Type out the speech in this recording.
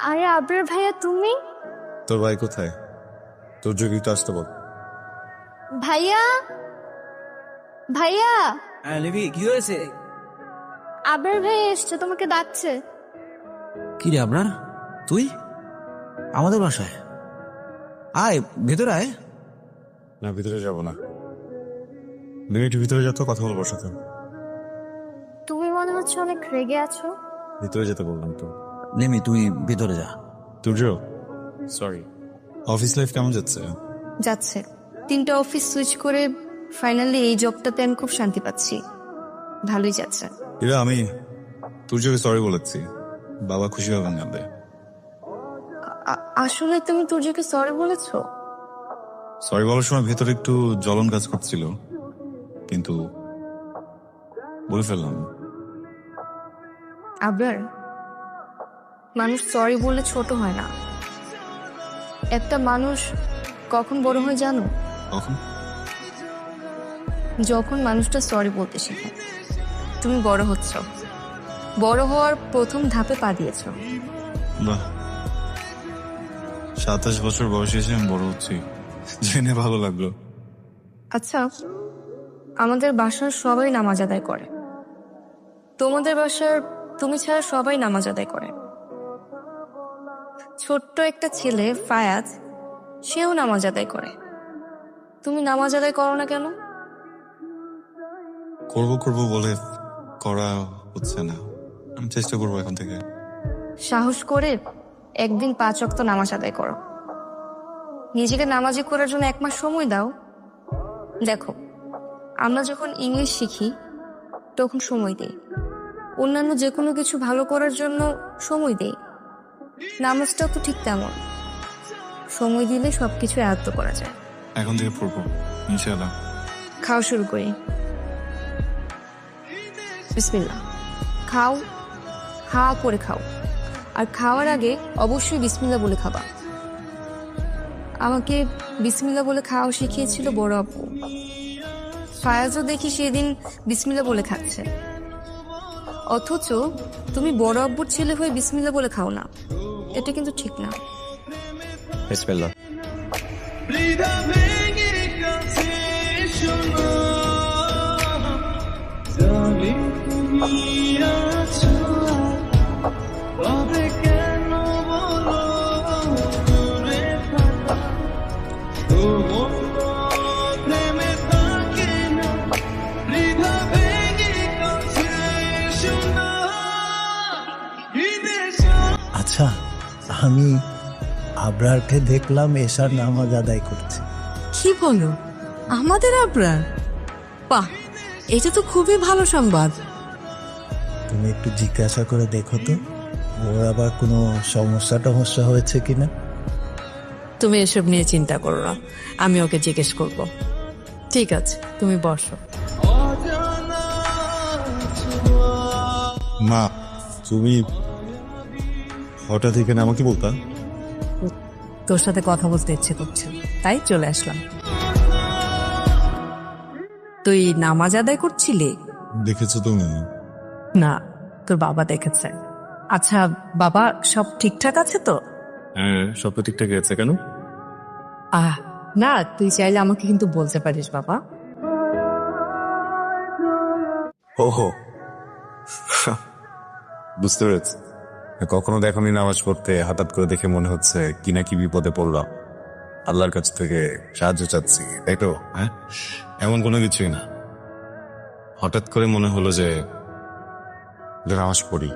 আরে আবরার ভাইয়া তুমি? তোর ভাই কোথায়? তোর যোগী তো আসতে বল। ভাইয়া ভাইয়া লিপি কি হয়েছে? আবরার ভাইয়া এসছে, তোমাকে ডাকছে। কি রে আপনার? তুই আমাদের বাসায় আয়, ভেতরে আয়। না, ভিতরে যাব না। একটু ভিতরে যা তো, কথা বলবো সাথে। তুমি মনে হচ্ছে অনেক রেগে আছো। ভিতরে যেতে বললাম তো। লিমি তুই ভেতরে যা। তুর্য, সরি। অফিস লাইফ কেমন যাচ্ছে? যাচ্ছে। 3টা অফিস সুইচ করে ফাইনালি এই জবটাতে আমি খুব শান্তি পাচ্ছি। ভালোই যাচ্ছে। এরা আমি তুর্যকে সরি বলেছি, বাবা খুশি হবেন জানতে। আসলে তুমি তুর্যকে সরি বলেছো? সরি বলার সময় ভেতরে একটু জ্বলন কাজ করছিল, কিন্তু বলে ফেললাম। আবরার, মানুষ সরি বললে ছোট হয় না। একটা মানুষ কখন বড় হয় জানো? কখন? যখন মানুষটা সরি বলতে শেখে। তুমি বড় হচ্ছ, বড় হওয়ার প্রথম ধাপে পা দিয়েছ। বাহ, 27 বছর বয়সে এসে আমি বড় হচ্ছি, জেনে ভালো লাগলো। আচ্ছা, আমাদের বাসার সবাই নামাজ আদায় করে। তোমাদের বাসার তুমি ছাড়া সবাই নামাজ আদায় করে। ছোট্ট একটা ছেলে ফায়াজ, সেও নামাজ আদায় করে। তুমি নামাজ আদায় করো না কেন? করবো বলে করা হচ্ছে না। আমি চেষ্টা করবো এখন থেকে। সাহস করে একদিন 5 ওয়াক্ত নামাজ আদায় করো। নিজেকে নামাজি করার জন্য 1 মাস সময় দাও। দেখো, আমরা যখন ইংলিশ শিখি তখন সময় দেই, অন্যান্য যে কোনো কিছু ভালো করার জন্য সময় দেই। নামাজটাও তো ঠিক তেমন, সময় দিলে সবকিছু আয়ত্ত করা যায়। এখন থেকে পড়বো ইনশাআল্লাহ। খাওয়া শুরু করি। বিসমিল্লাহ। খাও, হা করে খাও, আর খাওয়ার আগে অবশ্যই বিসমিল্লাহ বলে খাবা। আমাকে বিসমিল্লাহ বলে খাওয়া শিখিয়েছিল বড় আপু। ফায়াজও দেখি সেদিন বিসমিল্লাহ বলে খাচ্ছে, অথচ তুমি বড় আব্বুর ছেলে হয়ে বিসমিল্লাহ বলে খাও না। এটা কিন্তু ঠিক না। বিসমিল্লাহ। আচ্ছা, আমি আবরারকে দেখলাম এশার নামাজ আদায় করছে। কি বলো, আমাদের আবরার? বাহ, এটা তো খুবই ভালো সংবাদ। তুমি একটু জিজ্ঞাসা করে দেখো তো, ওর আবার কোনো সমস্যা হয়েছে কিনা। তুমি এসব নিয়ে চিন্তা করো না, আমি ওকে জিজ্ঞেস করব। ঠিক আছে, তুমি বসো। মা, তুমি হঠাৎ এখানে আমাকে বলতা? তোর সাথে কথা বলতে ইচ্ছে করছে, তাই চলে আসলাম। তুই নামাজ আদায় করছিলি? দেখেছো তুমি? না, তোর বাবা দেখেছে। আচ্ছা বাবা, সব ঠিকঠাক আছে তো? হ্যাঁ, সব তো ঠিকঠাক আছে। কেন? না, তুই চাইলে আমাকে কিন্তু বলতে পারিস বাবা। ওহো, বুঝতে পেরেছি। কখনো দেখনি নামাজ পড়তে, হঠাৎ করে দেখে মনে হচ্ছে কি না কি বিপদে পড়লাম, আল্লাহর কাছ থেকে সাহায্য চাচ্ছি, তাই তো? হ্যাঁ, এমন কোনো কিছুই না। হঠাৎ করে মনে হলো যে নামাজ পড়ি।